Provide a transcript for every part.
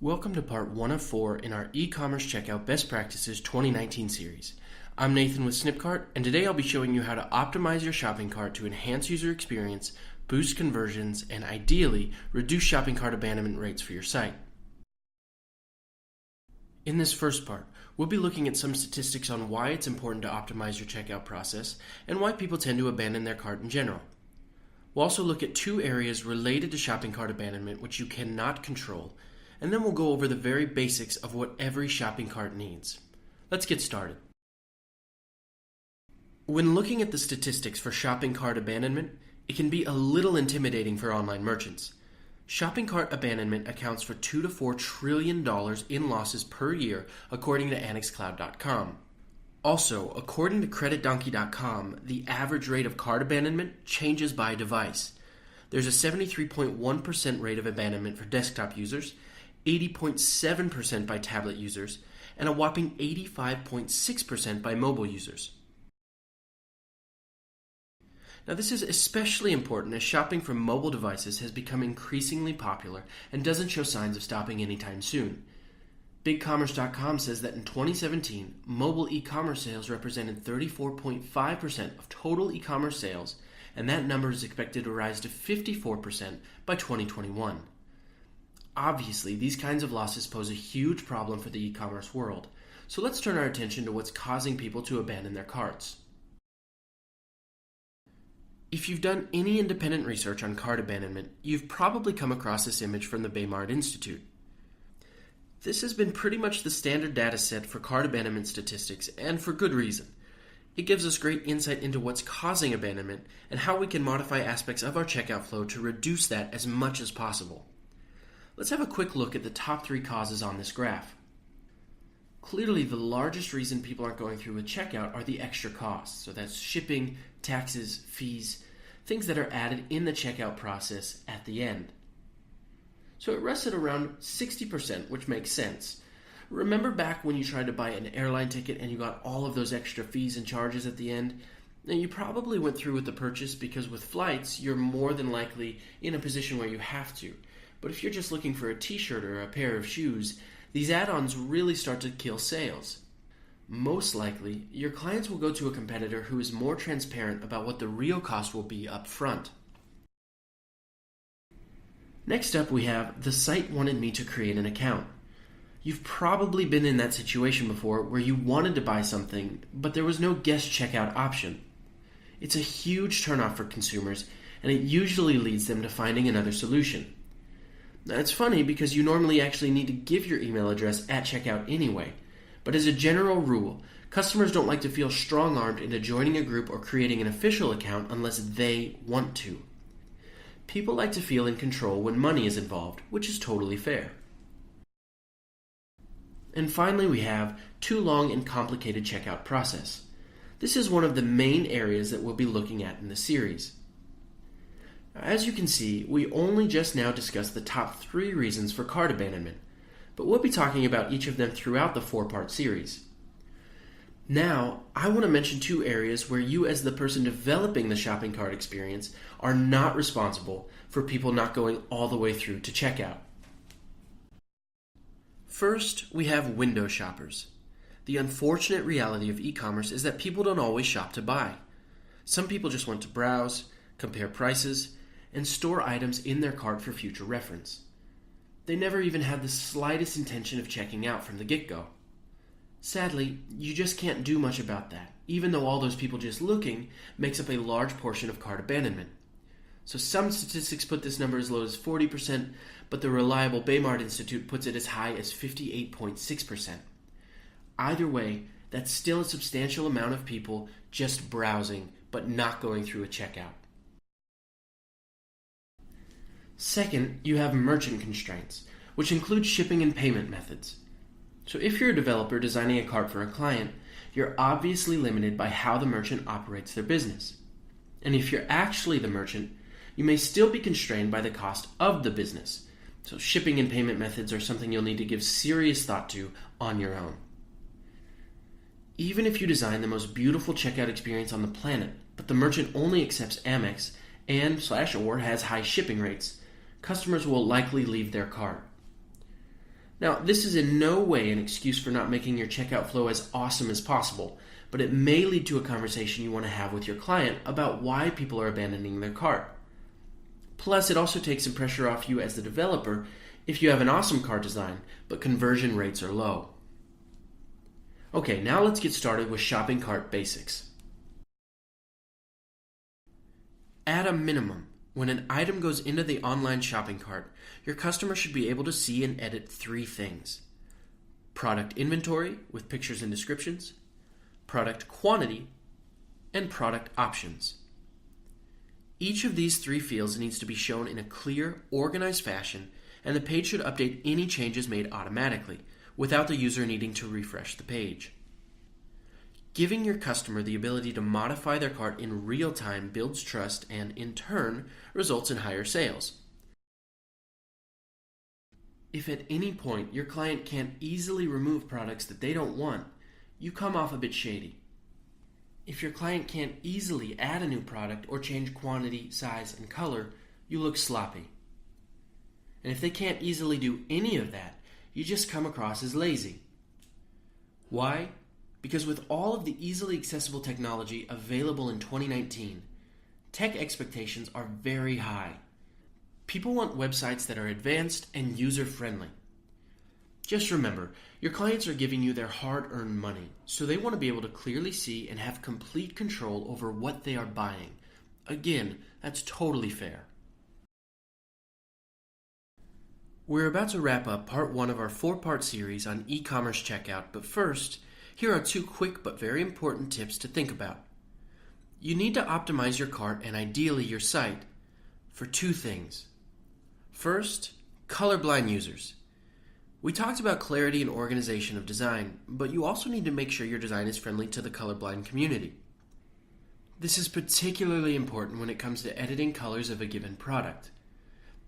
Welcome to part 1 of 4 in our e-commerce checkout best practices 2019 series. I'm Nathan with Snipcart, and today I'll be showing you how to optimize your shopping cart to enhance user experience, boost conversions, and ideally reduce shopping cart abandonment rates for your site. In this first part, we'll be looking at some statistics on why it's important to optimize your checkout process and why people tend to abandon their cart in general. We'll also look at 2 areas related to shopping cart abandonment which you cannot control, and then we'll go over the very basics of what every shopping cart needs. Let's get started. When looking at the statistics for shopping cart abandonment, it can be a little intimidating for online merchants. Shopping cart abandonment accounts for $2 to $4 trillion in losses per year, according to AnnexCloud.com. Also, according to CreditDonkey.com, the average rate of cart abandonment changes by device. There's a 73.1% rate of abandonment for desktop users, 80.7% by tablet users, and a whopping 85.6% by mobile users. Now, this is especially important as shopping from mobile devices has become increasingly popular and doesn't show signs of stopping anytime soon. BigCommerce.com says that in 2017, mobile e-commerce sales represented 34.5% of total e-commerce sales, and that number is expected to rise to 54% by 2021. Obviously, these kinds of losses pose a huge problem for the e-commerce world, so let's turn our attention to what's causing people to abandon their carts. If you've done any independent research on cart abandonment, you've probably come across this image from the Baymard Institute. This has been pretty much the standard data set for cart abandonment statistics, and for good reason. It gives us great insight into what's causing abandonment and how we can modify aspects of our checkout flow to reduce that as much as possible. Let's have a quick look at the top 3 causes on this graph. Clearly, the largest reason people aren't going through with checkout are the extra costs. So that's shipping, taxes, fees, things that are added in the checkout process at the end. So it rests at around 60%, which makes sense. Remember back when you tried to buy an airline ticket and you got all of those extra fees and charges at the end? Now, you probably went through with the purchase because with flights, you're more than likely in a position where you have to. But if you're just looking for a t-shirt or a pair of shoes, these add-ons really start to kill sales. Most likely, your clients will go to a competitor who is more transparent about what the real cost will be up front. Next up, we have the site wanted me to create an account. You've probably been in that situation before where you wanted to buy something, but there was no guest checkout option. It's a huge turnoff for consumers, and it usually leads them to finding another solution. Now, it's funny because you normally actually need to give your email address at checkout anyway, but as a general rule, customers don't like to feel strong-armed into joining a group or creating an official account unless they want to. People like to feel in control when money is involved, which is totally fair. And finally, we have too long and complicated checkout process. This is one of the main areas that we'll be looking at in the series. As you can see, we only just now discussed the top 3 reasons for cart abandonment, but we'll be talking about each of them throughout the 4-part series. Now, I want to mention 2 areas where you as the person developing the shopping cart experience are not responsible for people not going all the way through to checkout. First, we have window shoppers. The unfortunate reality of e-commerce is that people don't always shop to buy. Some people just want to browse, compare prices, and store items in their cart for future reference. They never even had the slightest intention of checking out from the get-go. Sadly, you just can't do much about that, even though all those people just looking makes up a large portion of cart abandonment. So some statistics put this number as low as 40%, but the reliable Baymard Institute puts it as high as 58.6%. Either way, that's still a substantial amount of people just browsing, but not going through a checkout. Second, you have merchant constraints, which include shipping and payment methods. So if you're a developer designing a cart for a client, you're obviously limited by how the merchant operates their business. And if you're actually the merchant, you may still be constrained by the cost of the business. So shipping and payment methods are something you'll need to give serious thought to on your own. Even if you design the most beautiful checkout experience on the planet, but the merchant only accepts Amex and/or has high shipping rates, customers will likely leave their cart. Now, this is in no way an excuse for not making your checkout flow as awesome as possible, but it may lead to a conversation you want to have with your client about why people are abandoning their cart. Plus, it also takes some pressure off you as the developer if you have an awesome cart design, but conversion rates are low. Okay, now let's get started with shopping cart basics. At a minimum, when an item goes into the online shopping cart, your customer should be able to see and edit 3 things: product inventory with pictures and descriptions, product quantity, and product options. Each of these 3 fields needs to be shown in a clear, organized fashion, and the page should update any changes made automatically, without the user needing to refresh the page. Giving your customer the ability to modify their cart in real time builds trust and, in turn, results in higher sales. If at any point your client can't easily remove products that they don't want, you come off a bit shady. If your client can't easily add a new product or change quantity, size, and color, you look sloppy. And if they can't easily do any of that, you just come across as lazy. Why? Because with all of the easily accessible technology available in 2019, tech expectations are very high. People want websites that are advanced and user-friendly. Just remember, your clients are giving you their hard-earned money, so they want to be able to clearly see and have complete control over what they are buying. Again, that's totally fair. We're about to wrap up part 1 of our 4-part series on e-commerce checkout, but first, here are 2 quick but very important tips to think about. You need to optimize your cart and ideally your site for 2 things. First, colorblind users. We talked about clarity and organization of design, but you also need to make sure your design is friendly to the colorblind community. This is particularly important when it comes to editing colors of a given product.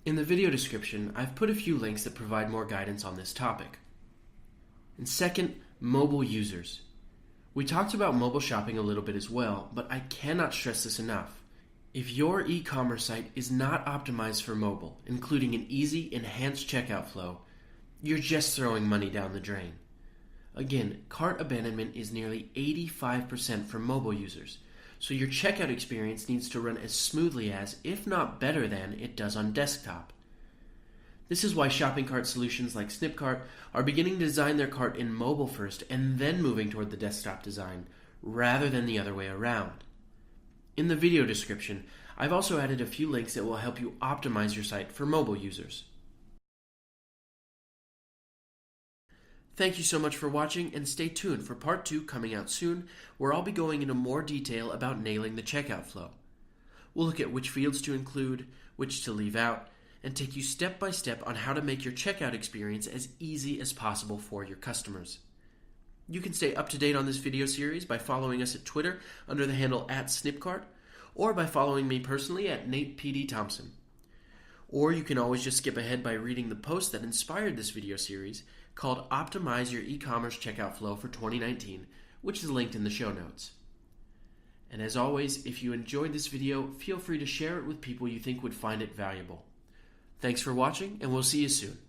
In the video description, I've put a few links that provide more guidance on this topic. And second, mobile users. We talked about mobile shopping a little bit as well, but I cannot stress this enough. If your e-commerce site is not optimized for mobile, including an easy, enhanced checkout flow, you're just throwing money down the drain. Again, cart abandonment is nearly 85% for mobile users, so your checkout experience needs to run as smoothly as, if not better than, it does on desktop. This is why shopping cart solutions like Snipcart are beginning to design their cart in mobile first and then moving toward the desktop design, rather than the other way around. In the video description, I've also added a few links that will help you optimize your site for mobile users. Thank you so much for watching, and stay tuned for part 2 coming out soon, where I'll be going into more detail about nailing the checkout flow. We'll look at which fields to include, which to leave out, and take you step by step on how to make your checkout experience as easy as possible for your customers. You can stay up to date on this video series by following us at Twitter under the handle @Snipcart, or by following me personally at NatePDThompson. Or you can always just skip ahead by reading the post that inspired this video series called Optimize Your E-commerce Checkout Flow for 2019, which is linked in the show notes. And as always, if you enjoyed this video, feel free to share it with people you think would find it valuable. Thanks for watching, and we'll see you soon.